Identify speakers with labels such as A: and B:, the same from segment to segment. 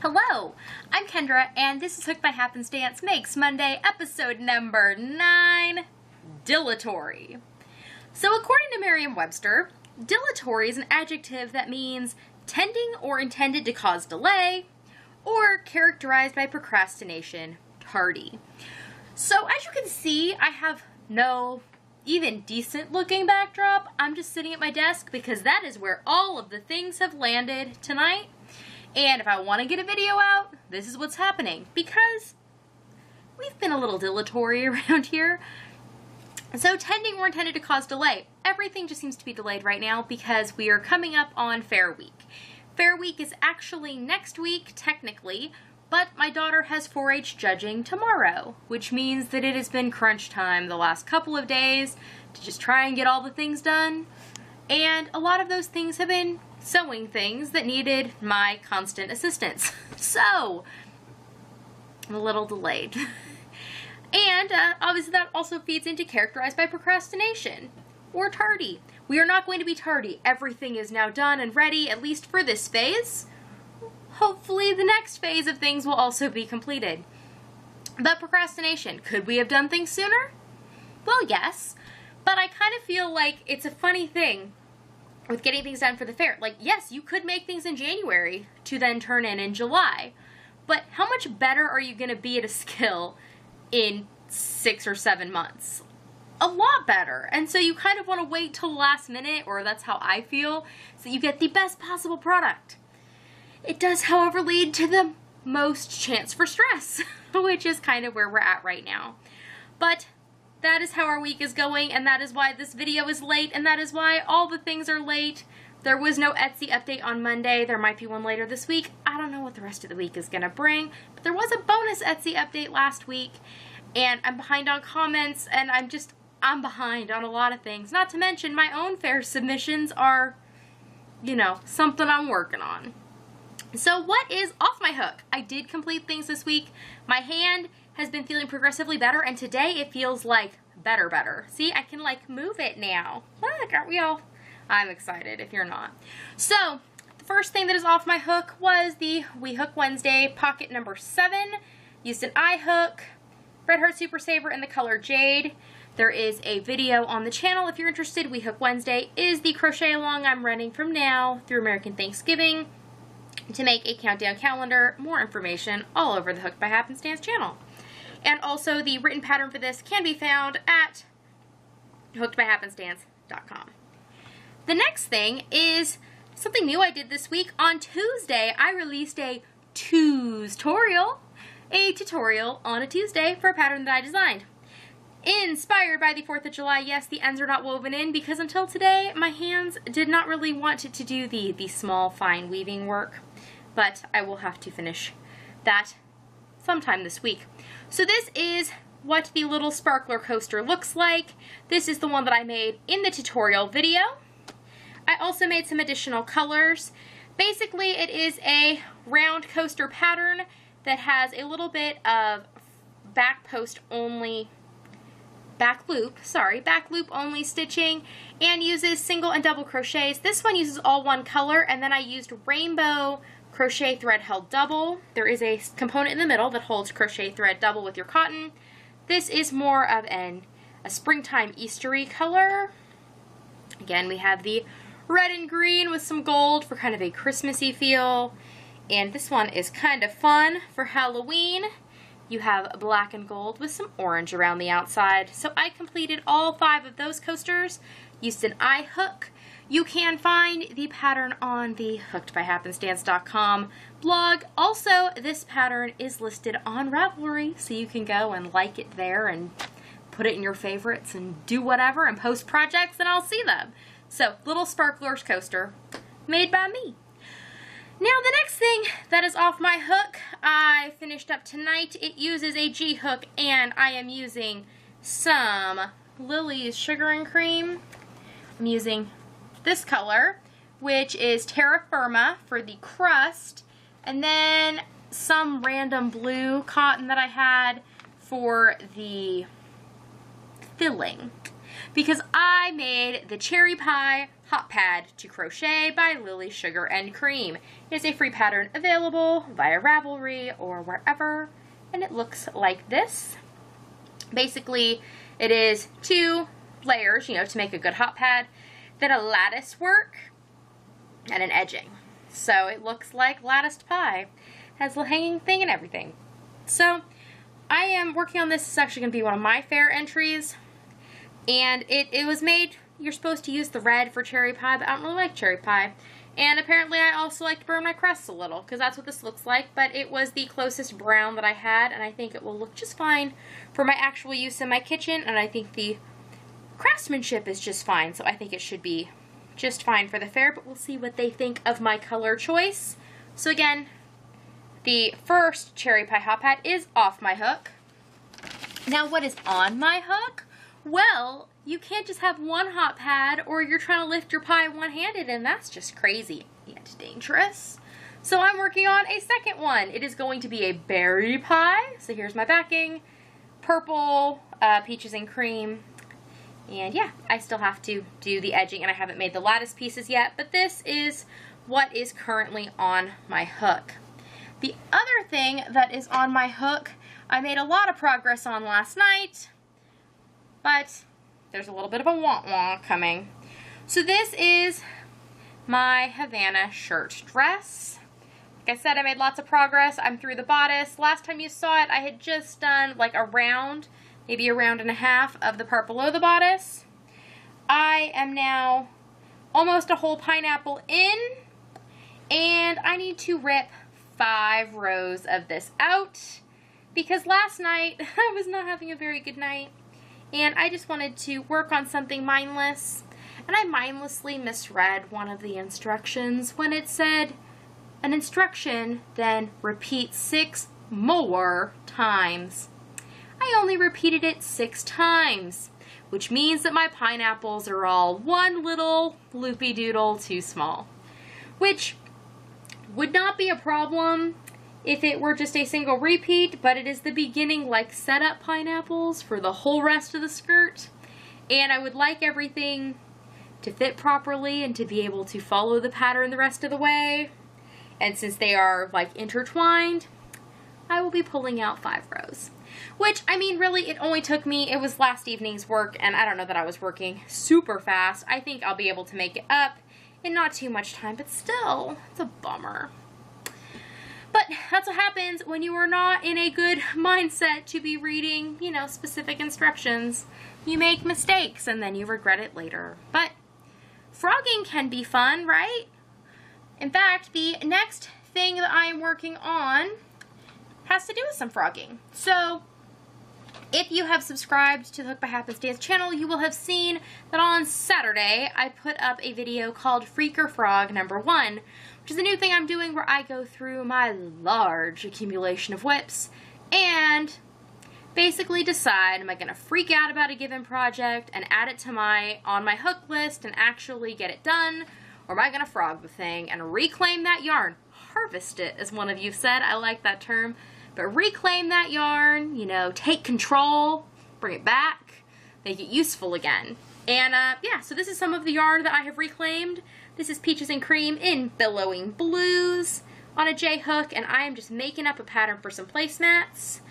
A: Hello, I'm Kendra, and this is Hooked by Happenstance Makes Monday, episode number 9, Dilatory. So according to Merriam-Webster, dilatory is an adjective that means tending or intended to cause delay, or characterized by procrastination, tardy. So as you can see, I have no even decent looking backdrop. I'm just sitting at my desk because that is where all of the things have landed tonight. And if I want to get a video out, this is what's happening, because we've been a little dilatory around here. So tending or intended to cause delay. Everything just seems to be delayed right now because we are coming up on Fair Week. Fair Week is actually next week, technically, but my daughter has 4-H judging tomorrow, which means that it has been crunch time the last couple of days to just try and get all the things done. And a lot of those things have been sewing things that needed my constant assistance. So, I'm a little delayed. And obviously that also feeds into characterized by procrastination or tardy. We are not going to be tardy. Everything is now done and ready, at least for this phase. Hopefully the next phase of things will also be completed. But procrastination, could we have done things sooner? Well, yes. But I kind of feel like it's a funny thing with getting things done for the fair. Like, yes, you could make things in January to then turn in July. But how much better are you going to be at a skill in 6 or 7 months? A lot better. And so you kind of want to wait till the last minute, or that's how I feel, so you get the best possible product. It does, however, lead to the most chance for stress, which is kind of where we're at right now. But that is how our week is going, and that is why this video is late, and that is why all the things are late. There was no Etsy update on Monday. There might be one later this week. I don't know what the rest of the week is going to bring, but there was a bonus Etsy update last week, and I'm behind on comments, and I'm behind on a lot of things. Not to mention my own fair submissions are, you know, something I'm working on. So what is off my hook? I did complete things this week. My hand has been feeling progressively better, and today it feels like better. See, I can like move it now. Look, aren't we all? I'm excited if you're not. So the first thing that is off my hook was the We Hook Wednesday pocket number 7. Used an eye hook, Red Heart Super Saver in the color Jade. There is a video on the channel if you're interested. We Hook Wednesday is the crochet along I'm running from now through American Thanksgiving to make a countdown calendar. More information all over the Hooked by Happenstance channel. And also the written pattern for this can be found at HookedByHappenstance.com. The next thing is something new I did this week. On Tuesday, I released a tutorial on a Tuesday for a pattern that I designed. Inspired by the 4th of July, yes, the ends are not woven in because until today, my hands did not really want to do the small, fine weaving work, but I will have to finish that sometime this week. So this is what the little sparkler coaster looks like. This is the one that I made in the tutorial video. I also made some additional colors. Basically, it is a round coaster pattern that has a little bit of back loop only stitching, and uses single and double crochets. This one uses all one color, and then I used rainbow crochet thread held double. There is a component in the middle that holds crochet thread double with your cotton. This is more of a springtime Eastery color. Again, we have the red and green with some gold for kind of a Christmassy feel, and this one is kind of fun for Halloween. You have black and gold with some orange around the outside. So I completed all 5 of those coasters, used an eye hook. You can find the pattern on the HookedByHappenstance.com blog. Also, this pattern is listed on Ravelry, so you can go and like it there and put it in your favorites and do whatever and post projects and I'll see them. So, little sparklers coaster made by me. Now the next thing that is off my hook, I finished up tonight. It uses a G hook and I am using some Lily's Sugar and Cream. I'm using this color, which is Terra Firma for the crust, and then some random blue cotton that I had for the filling. because I made the Cherry Pie Hot Pad to Crochet by Lily Sugar and Cream. It is a free pattern available via Ravelry or wherever, and it looks like this. Basically, it is 2 layers, you know, to make a good hot pad, then a lattice work, and an edging. So it looks like latticed pie. Has a little hanging thing and everything. So I am working on this. It's actually going to be one of my fair entries. And it was made, you're supposed to use the red for cherry pie, but I don't really like cherry pie. And apparently I also like to burn my crusts a little, because that's what this looks like. But it was the closest brown that I had, and I think it will look just fine for my actual use in my kitchen. And I think the craftsmanship is just fine, so I think it should be just fine for the fair, but we'll see what they think of my color choice. So again, the first Cherry Pie Hot Pad is off my hook. Now what is on my hook? Well, you can't just have one hot pad or you're trying to lift your pie one-handed, and that's just crazy and dangerous. So I'm working on a second one. It is going to be a berry pie. So here's my backing. Purple, peaches and cream. And yeah, I still have to do the edging, and I haven't made the lattice pieces yet, but this is what is currently on my hook. The other thing that is on my hook, I made a lot of progress on last night, but there's a little bit of a wah-wah coming. So this is my Havana shirt dress. Like I said, I made lots of progress. I'm through the bodice. Last time you saw it, I had just done like a round, maybe a round and a half of the part below the bodice. I am now almost a whole pineapple in, and I need to rip 5 rows of this out because last night I was not having a very good night, and I just wanted to work on something mindless, and I mindlessly misread one of the instructions when it said an instruction then repeat 6 more times. I only repeated it 6 times, which means that my pineapples are all one little loopy doodle too small, which would not be a problem if it were just a single repeat, but it is the beginning like setup pineapples for the whole rest of the skirt, and I would like everything to fit properly and to be able to follow the pattern the rest of the way, and since they are like intertwined, I will be pulling out 5 rows. Which, I mean, really, it only took me, it was last evening's work, and I don't know that I was working super fast. I think I'll be able to make it up in not too much time, but still, it's a bummer. But that's what happens when you are not in a good mindset to be reading, you know, specific instructions. You make mistakes, and then you regret it later. But frogging can be fun, right? In fact, the next thing that I am working on has to do with some frogging. So if you have subscribed to the Hooked by Happenstance channel, you will have seen that on Saturday I put up a video called Freaker Frog number 1, which is a new thing I'm doing where I go through my large accumulation of whips and basically decide, am I going to freak out about a given project and add it to on my hook list and actually get it done, or am I going to frog the thing and reclaim that yarn? Harvest it, as one of you said. I like that term. But reclaim that yarn, you know, take control, bring it back, make it useful again. And yeah, so this is some of the yarn that I have reclaimed. This is Peaches and Cream in Billowing Blues on a J-hook, and I am just making up a pattern for some placemats.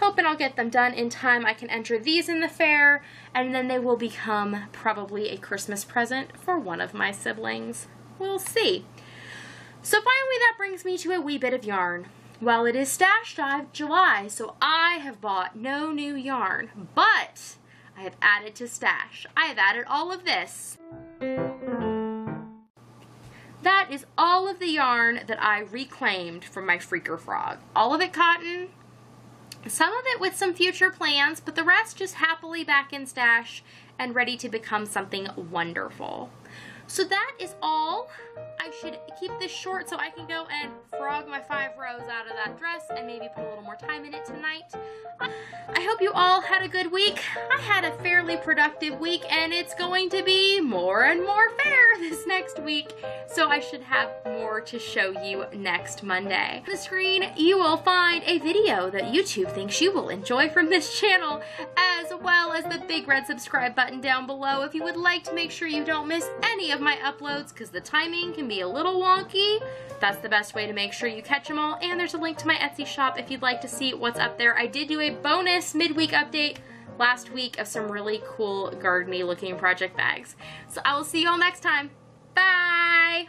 A: Hoping I'll get them done in time. I can enter these in the fair, and then they will become probably a Christmas present for one of my siblings. We'll see. So finally that brings me to a wee bit of yarn. Well, it is Stash Dive July, so I have bought no new yarn, but I have added to Stash. I have added all of this. That is all of the yarn that I reclaimed from my Freaker Frog. All of it cotton, some of it with some future plans, but the rest just happily back in Stash and ready to become something wonderful. So that is all. I should keep this short so I can go and frog my 5 rows out of that dress and maybe put a little more time in it tonight. I hope you all had a good week. I had a fairly productive week, and it's going to be more and more fair this next week. So I should have more to show you next Monday. On the screen, you will find a video that YouTube thinks you will enjoy from this channel, as well as the big red subscribe button down below if you would like to make sure you don't miss any of my uploads, because the timing can be a little wonky. That's the best way to make sure you catch them all. And there's a link to my Etsy shop if you'd like to see what's up there. I did do a bonus midweek update last week of some really cool gardeny looking project bags. So I will see you all next time. Bye!